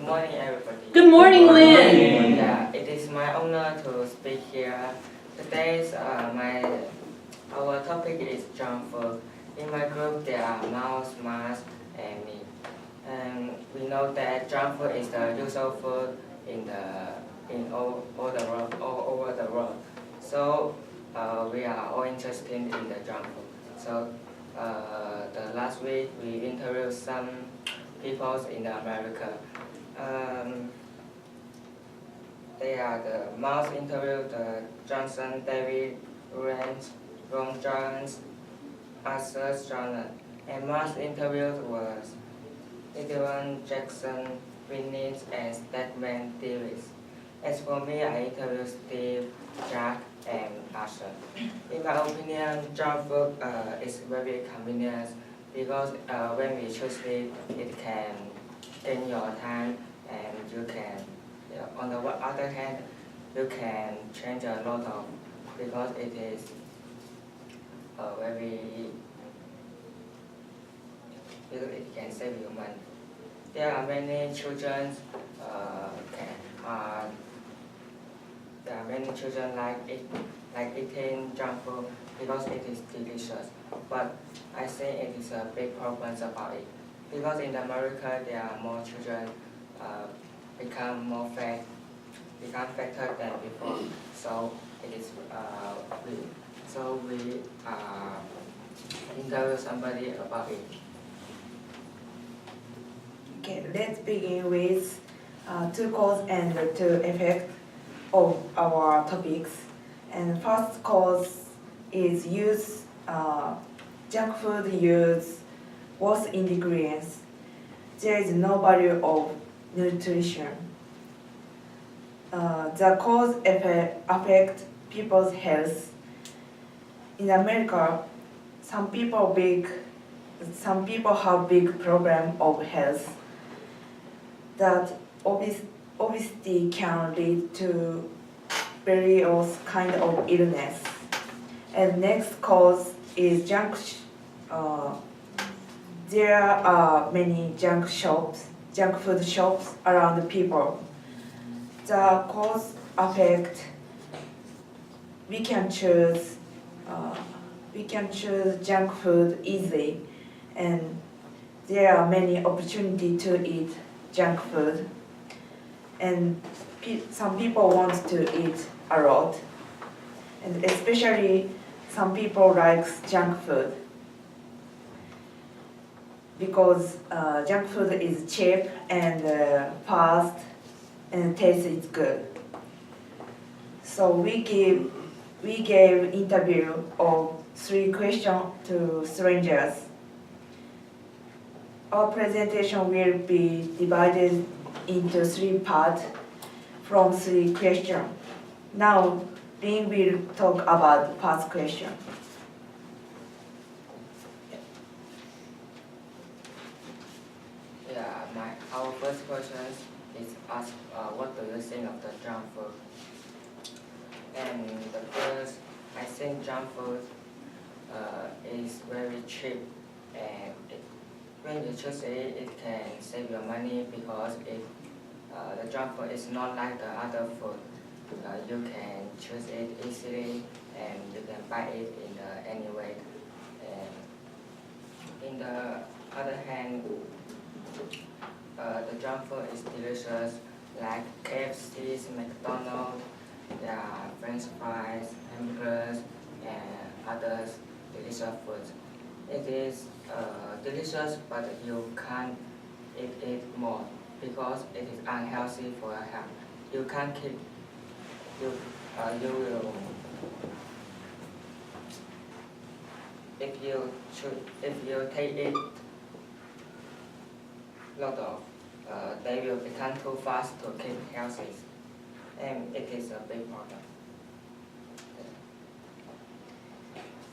morning, everybody. Good morning, Lynn. Yeah, it is my honor to speak here. Today's our topic is junk food. In my group, there are Mouse, Mars, and me. And we know that junk food is the usual food in all over the world. So we are all interested in the junk food. So the last week we interviewed some people in America. They are the Mouse interviewed Johnson, David, Rance, Ron Jones, Arthur Johnson, and Mars interviewed was Edwin Jackson, Vinny, and Stedman Davis. As for me, I interviewed Steve, Jack, and Arthur. In my opinion, junk food is very convenient because when we choose it can gain your time, and you can, on the other hand, you can change a lot of, because it is it can save you money. There are many children there are many children like eating junk food because it is delicious. But I think it is a big problem about it. Because in America there are more children become fatter than before. So it is we interview somebody about it. Okay, let's begin with two causes and two effects of our topics. And first cause is junk food use worse ingredients. There is no value of nutrition. The cause affect people's health. In America, some people have big problem of health. That obesity can lead to various kind of illness. And next cause is there are many junk food shops around the people. The cause affect we can choose junk food easily, and there are many opportunities to eat junk food, and some people want to eat a lot, and especially some people like junk food because junk food is cheap and fast and taste is good. So we gave interview of 3 questions to strangers. Our presentation will be divided into 3 parts from 3 questions. Now, Lynn will talk about the first question. Our first question is asked, what do you think of the junk food? And the first, I think junk food is very cheap, and when you choose it, it can save your money because the junk food is not like the other food. You can choose it easily, and you can buy it in any way. And in the other hand, the junk food is delicious, like KFC, McDonald's, there are French fries, hamburgers, and others delicious foods. It is delicious, but you can't eat it more because it is unhealthy for your health. You can't keep. You will. If you take it lot of, they will become too fast to keep healthy, and it is a big problem.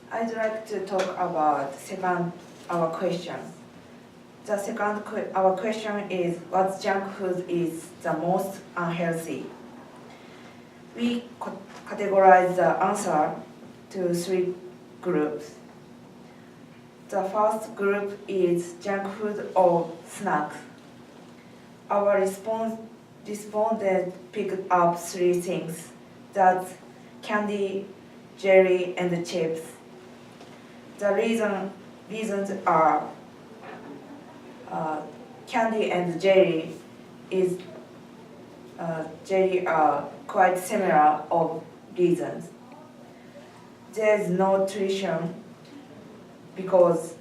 I'd like to talk about our question. The our question is, what junk food is the most unhealthy? We categorize the answer to 3 groups. The first group is junk food or snacks. our respondent picked up three things: that's candy, jelly, and chips. The reasons are candy and jelly are quite similar of reasons. There's no nutrition because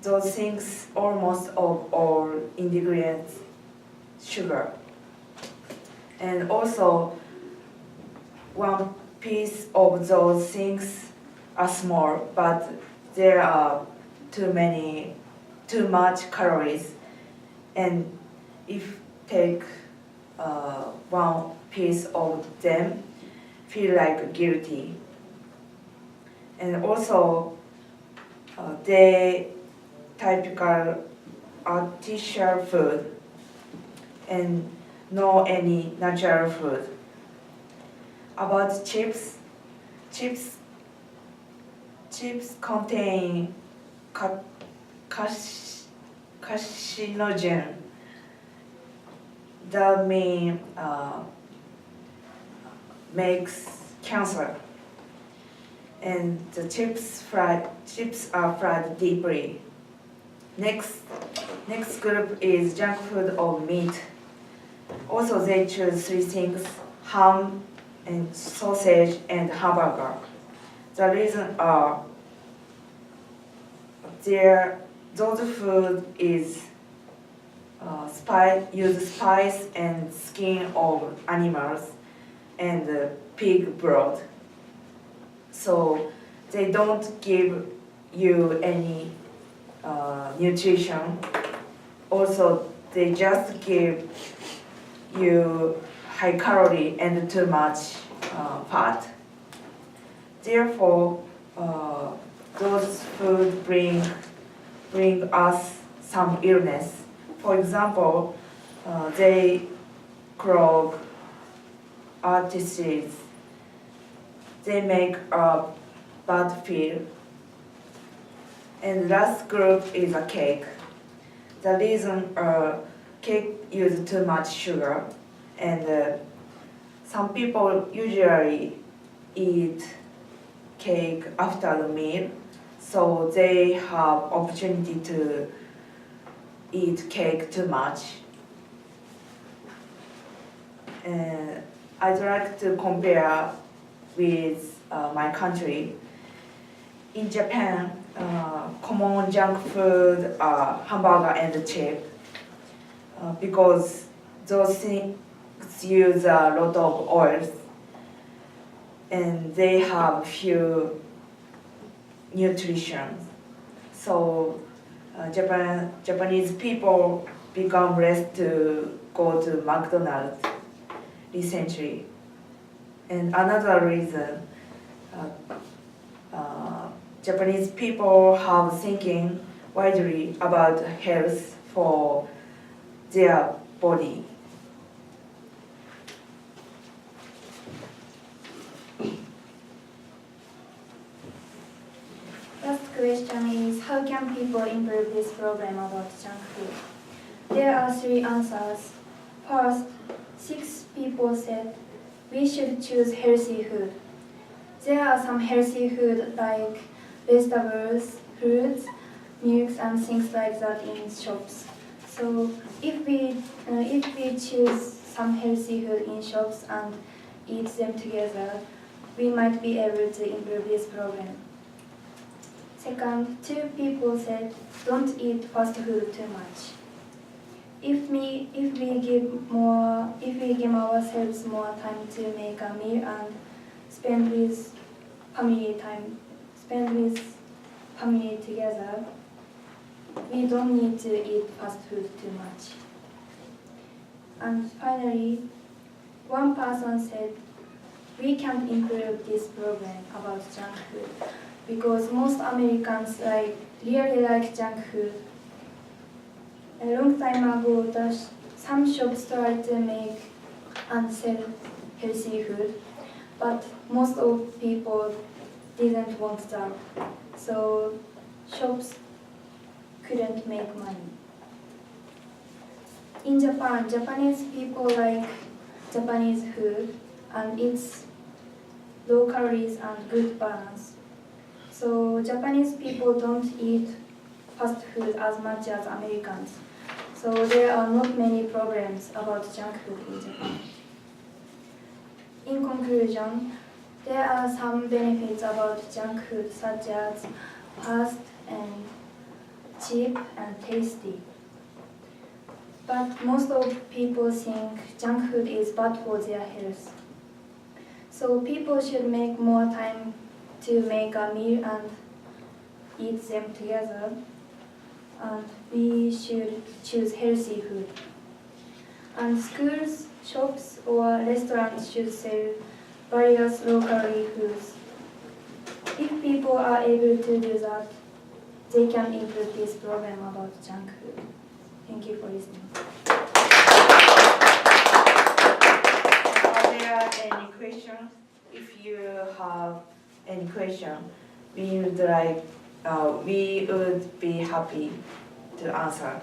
those things almost of all ingredients sugar. And also one piece of those things are small, but there are too much calories. And if take one piece of them, feel like guilty. And also they typical artificial food and no any natural food. About chips contain carcinogen that mean makes cancer. And the chips are fried deeply. Next group is junk food of meat. Also they choose three things: ham and sausage and hamburger. The reason are those food is use spice and skin of animals and pig blood. So they don't give you any nutrition. Also, they just give you high calorie and too much fat. Therefore, those food bring us some illness. For example, they clog arteries. They make a bad feel. And last group is a cake. The reason cake use too much sugar, and some people usually eat cake after the meal, so they have opportunity to eat cake too much. And I'd like to compare with my country. In Japan, common junk food are hamburger and chip because those things use a lot of oils and they have few nutrition. So Japanese people become less to go to McDonald's recently. And another reason, Japanese people have thinking widely about health for their body. Last question is, how can people improve this problem about junk food? There are three answers. First, 6 people said we should choose healthy food. There are some healthy food like vegetables, fruits, milks, and things like that in shops. So if we choose some healthy food in shops and eat them together, we might be able to improve this problem. Second, 2 people said don't eat fast food too much. If we give ourselves more time to make a meal and spend with family together, we don't need to eat fast food too much. And finally, one person said we can't improve this problem about junk food because most Americans really like junk food. A long time ago, some shops tried to make and sell healthy food, but most of people didn't want that. So shops couldn't make money. In Japan, Japanese people like Japanese food and it's low calories and good balance. So Japanese people don't eat fast food as much as Americans. So there are not many problems about junk food in Japan. In conclusion, there are some benefits about junk food such as fast and cheap and tasty. But most of people think junk food is bad for their health. So people should make more time to make a meal and eat them together. And we should choose healthy food. And schools, shops, or restaurants should sell various low-calorie foods. If people are able to do that, they can improve this problem about junk food. Thank you for listening. Are there any questions? If you have any question, we would be happy to answer.